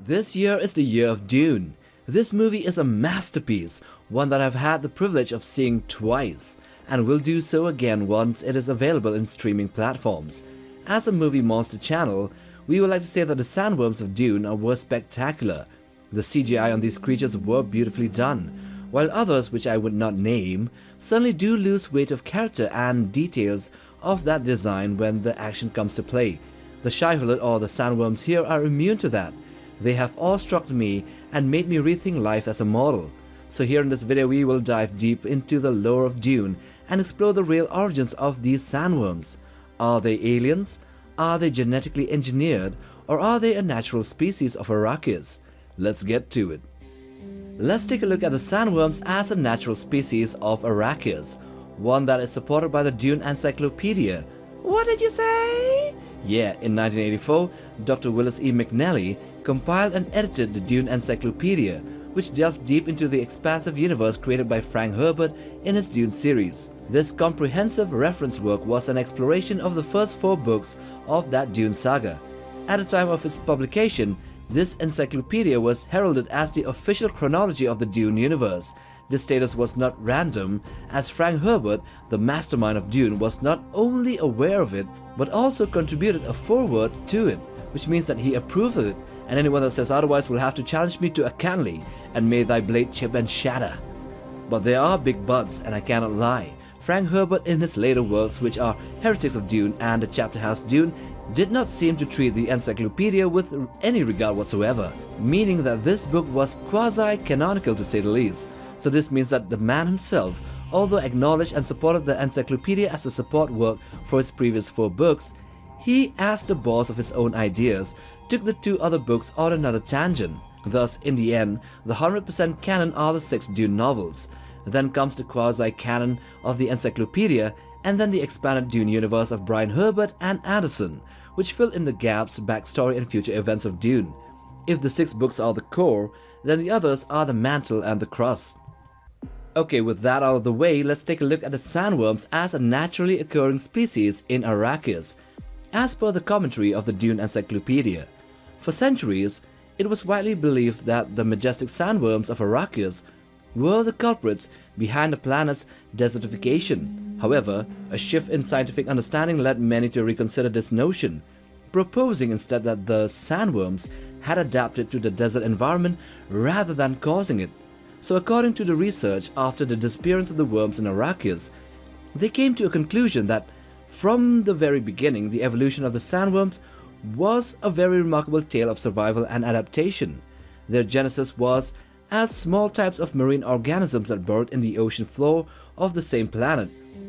This year is the year of Dune. This movie is a masterpiece, one that I've had the privilege of seeing twice, and will do so again once it is available in streaming platforms. As a movie monster channel, we would like to say that the sandworms of Dune were spectacular. The CGI on these creatures were beautifully done, while others, which I would not name, certainly do lose weight of character and details of that design when the action comes to play. The Shai-Hulud or the sandworms here are immune to that. They have awestruck me and made me rethink life as a mortal. So here in this video we will dive deep into the lore of Dune and explore the real origins of these sandworms. Are they aliens? Are they genetically engineered? Or are they a natural species of Arrakis? Let's get to it. Let's take a look at the sandworms as a natural species of Arrakis, one that is supported by the Dune Encyclopedia. What did you say? Yeah, in 1984, Dr. Willis E. McNally compiled and edited the Dune Encyclopedia, which delved deep into the expansive universe created by Frank Herbert in his Dune series. This comprehensive reference work was an exploration of the first 4 books of that Dune saga. At the time of its publication, this encyclopedia was heralded as the official chronology of the Dune universe. This status was not random, as Frank Herbert, the mastermind of Dune, was not only aware of it, but also contributed a foreword to it, which means that he approved of it, and anyone that says otherwise will have to challenge me to a canly, and may thy blade chip and shatter. But there are big buts, and I cannot lie. Frank Herbert in his later works, which are Heretics of Dune and The Chapter House Dune, did not seem to treat the encyclopedia with any regard whatsoever, meaning that this book was quasi-canonical to say the least. So this means that the man himself, although acknowledged and supported the encyclopedia as a support work for his previous 4 books, he, as the boss of his own ideas, took the 2 other books on another tangent. Thus, in the end, the 100% canon are the 6 Dune novels. Then comes the quasi-canon of the encyclopedia, and then the expanded Dune universe of Brian Herbert and Anderson, which fill in the gaps, backstory and future events of Dune. If the 6 books are the core, then the others are the mantle and the crust. Okay, with that out of the way, let's take a look at the sandworms as a naturally occurring species in Arrakis, as per the commentary of the Dune Encyclopedia. For centuries, it was widely believed that the majestic sandworms of Arrakis were the culprits behind the planet's desertification. However, a shift in scientific understanding led many to reconsider this notion, proposing instead that the sandworms had adapted to the desert environment rather than causing it. So according to the research after the disappearance of the worms in Arrakis, they came to a conclusion that from the very beginning the evolution of the sandworms was a very remarkable tale of survival and adaptation. Their genesis was as small types of marine organisms that burrowed in the ocean floor of the same planet,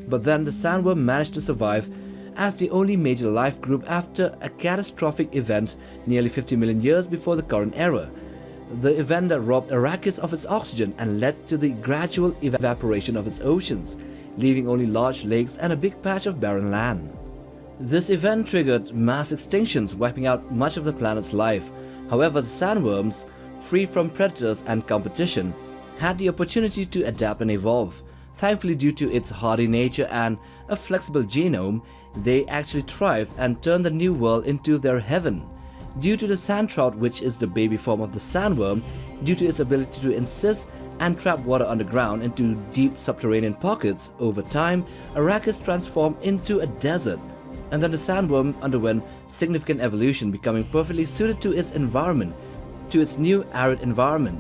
but then the sandworm managed to survive as the only major life group after a catastrophic event nearly 50 million years before the current era. The event that robbed Arrakis of its oxygen and led to the gradual evaporation of its oceans, leaving only large lakes and a big patch of barren land. This event triggered mass extinctions, wiping out much of the planet's life. However, the sandworms, free from predators and competition, had the opportunity to adapt and evolve. Thankfully, due to its hardy nature and a flexible genome, they actually thrived and turned the new world into their heaven. Due to the sand trout, which is the baby form of the sandworm, due to its ability to insist and trap water underground into deep subterranean pockets, over time, Arrakis transformed into a desert. And then the sandworm underwent significant evolution, becoming perfectly suited to its environment, to its new arid environment,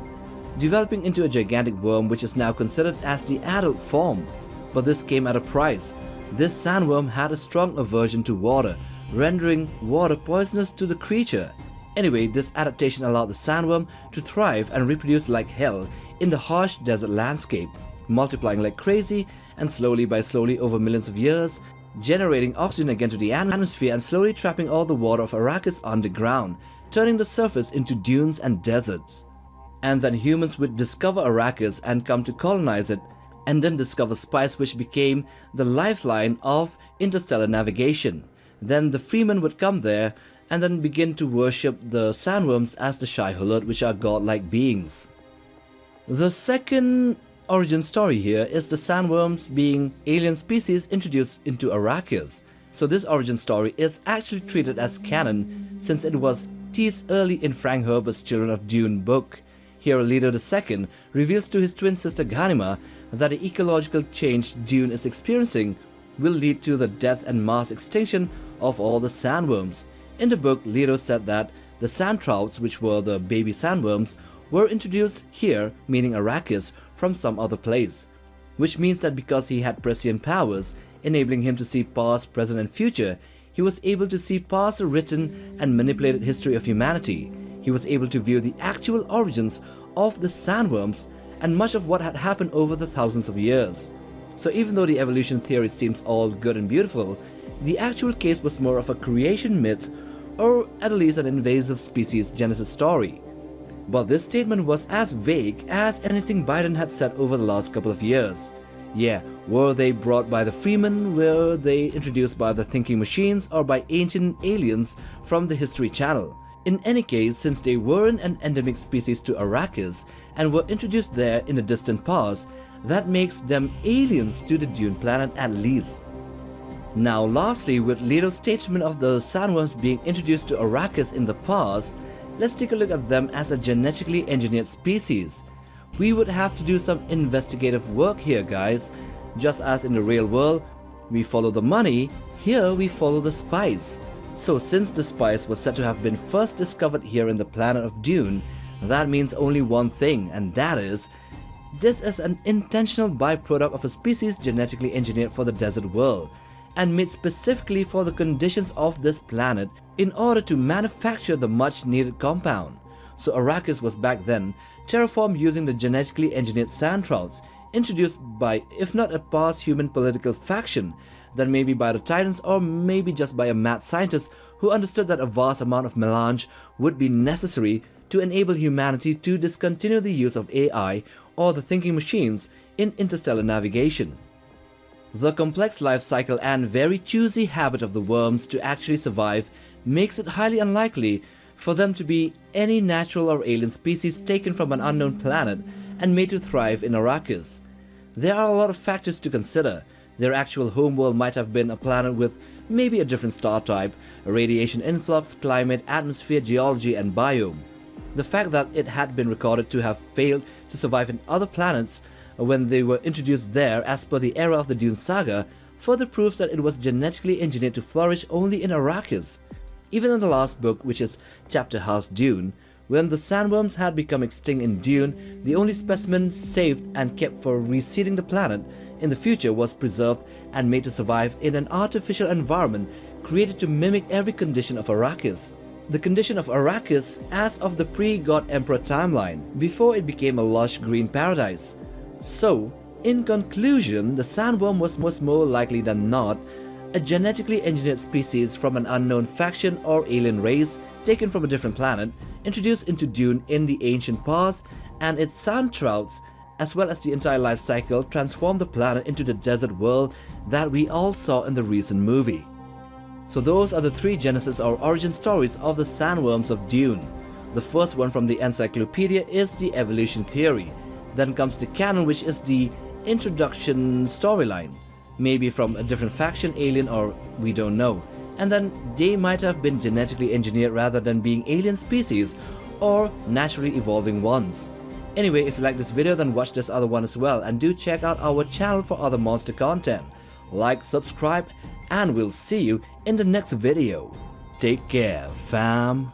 developing into a gigantic worm which is now considered as the adult form. But this came at a price. This sandworm had a strong aversion to water, rendering water poisonous to the creature. Anyway, this adaptation allowed the sandworm to thrive and reproduce like hell in the harsh desert landscape, multiplying like crazy and slowly over millions of years, generating oxygen again to the atmosphere and slowly trapping all the water of Arrakis underground, turning the surface into dunes and deserts. And then humans would discover Arrakis and come to colonize it, and then discover spice, which became the lifeline of interstellar navigation. Then the freemen would come there and then begin to worship the sandworms as the Shai-Hulud, which are godlike beings. The second origin story here is the sandworms being alien species introduced into Arrakis. So this origin story is actually treated as canon since it was teased early in Frank Herbert's Children of Dune book. Here Leto II reveals to his twin sister Ghanima that the ecological change Dune is experiencing will lead to the death and mass extinction of all the sandworms. In the book, Leto said that the sandtrouts, which were the baby sandworms, were introduced here, meaning Arrakis, from some other place. Which means that because he had prescient powers, enabling him to see past, present and future, he was able to see past the written and manipulated history of humanity. He was able to view the actual origins of the sandworms and much of what had happened over the thousands of years. So even though the evolution theory seems all good and beautiful, the actual case was more of a creation myth, or at least an invasive species genesis story. But this statement was as vague as anything Biden had said over the last couple of years. Yeah, were they brought by the Freeman, were they introduced by the thinking machines, or by ancient aliens from the History Channel? In any case, since they weren't an endemic species to Arrakis and were introduced there in the distant past, that makes them aliens to the Dune planet at least. Now lastly, with Leto's statement of the sandworms being introduced to Arrakis in the past, let's take a look at them as a genetically engineered species. We would have to do some investigative work here, guys. Just as in the real world, we follow the money, here we follow the spice. So since the spice was said to have been first discovered here in the planet of Dune, that means only one thing, and that is, this is an intentional byproduct of a species genetically engineered for the desert world, and made specifically for the conditions of this planet in order to manufacture the much needed compound. So Arrakis was back then terraformed using the genetically engineered sandtrouts, introduced by, if not a past human political faction, then maybe by the Titans, or maybe just by a mad scientist who understood that a vast amount of melange would be necessary to enable humanity to discontinue the use of AI or the thinking machines in interstellar navigation. The complex life cycle and very choosy habit of the worms to actually survive makes it highly unlikely for them to be any natural or alien species taken from an unknown planet and made to thrive in Arrakis. There are a lot of factors to consider. Their actual homeworld might have been a planet with maybe a different star type, a radiation influx, climate, atmosphere, geology and biome. The fact that it had been recorded to have failed to survive in other planets when they were introduced there as per the era of the Dune saga further proves that it was genetically engineered to flourish only in Arrakis. Even in the last book, which is Chapter House Dune, when the sandworms had become extinct in Dune, the only specimen saved and kept for reseeding the planet in the future was preserved and made to survive in an artificial environment created to mimic every condition of Arrakis. The condition of Arrakis as of the pre-God Emperor timeline, before it became a lush green paradise. So, in conclusion, the sandworm was more likely than not a genetically engineered species from an unknown faction or alien race taken from a different planet, introduced into Dune in the ancient past, and its sandtrouts, as well as the entire life cycle, transformed the planet into the desert world that we all saw in the recent movie. So those are the three genesis or origin stories of the Sandworms of Dune. The first one from the Encyclopedia is the evolution theory. Then comes the canon, which is the introduction storyline. Maybe from a different faction, alien, or we don't know. And then they might have been genetically engineered rather than being alien species or naturally evolving ones. Anyway, if you like this video, then watch this other one as well, and do check out our channel for other monster content. Like, subscribe, and we'll see you in the next video. Take care, fam.